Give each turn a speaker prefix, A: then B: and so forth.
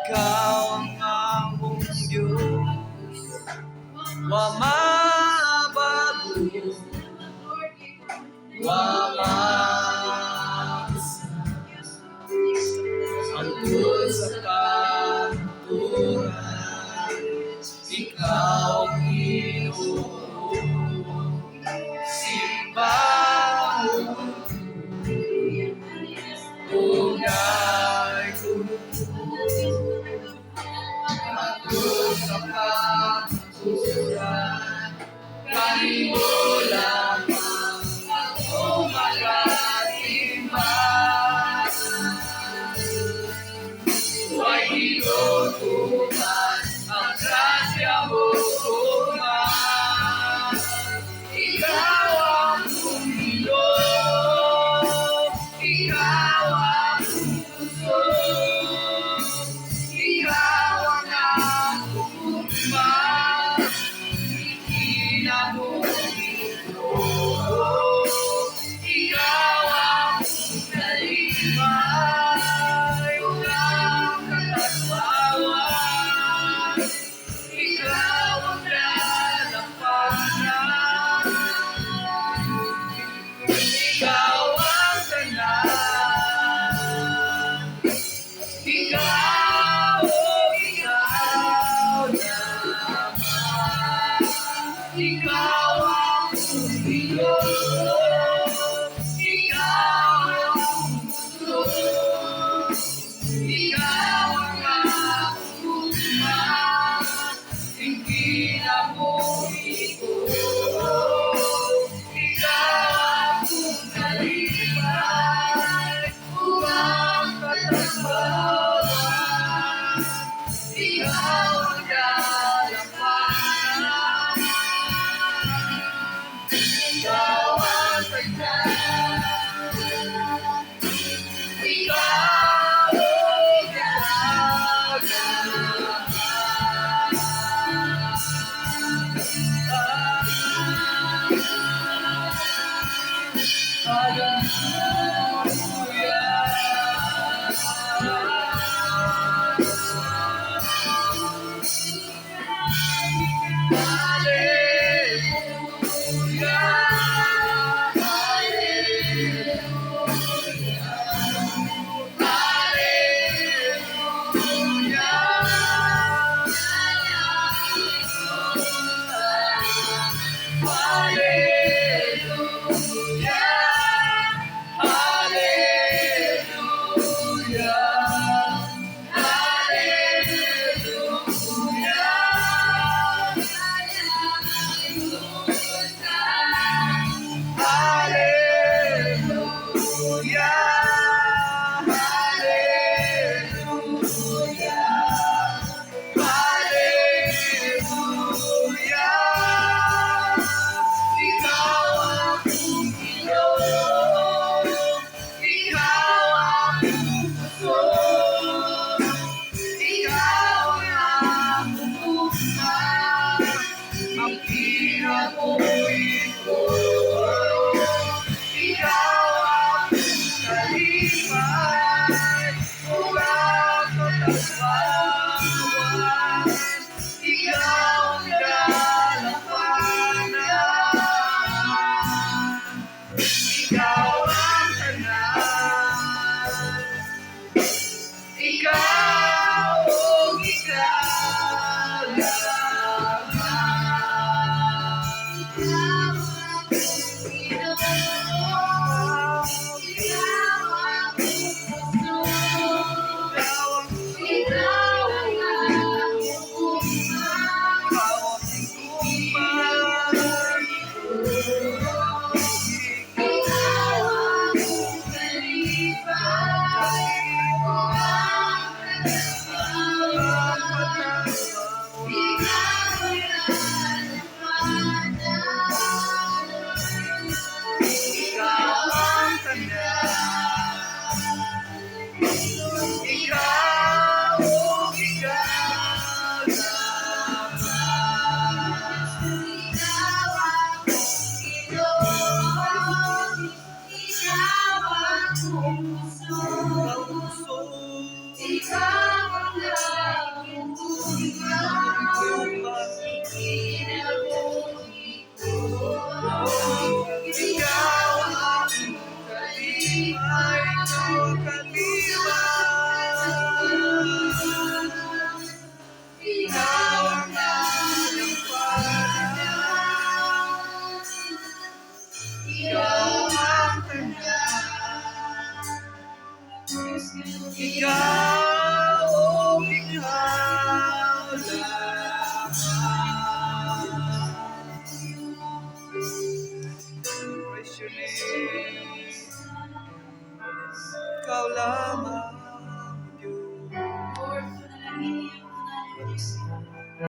A: Ikaw ang among Diyos, wa mabago, wa angkol sa kanturan. Ikaw ang Ginoo, simbahon tunay angkol sa kanturan. Kanimo lamang ako magatimbang, huwag hinutuman ang grasya mo, man. Ikaw ang Pumilo, ikaw ang puso, ikaw ang akong man. Kinabuhito, ikaw ang talibay, walang katagbawan. Ikaw ang dalampanan, ikaw ang tanan. Ikaw, oh, ikaw naman. Ikaw ang Pumilo, ikaw ang puso, ikaw ang akong man. Kinabuhi ko, ikaw ang talibay, huwag katagbawan. Ikaw ang dalampanan, ikaw ang tanan. Ikaw, oh, ikaw naman.
B: Ikaw ang puso. salamat.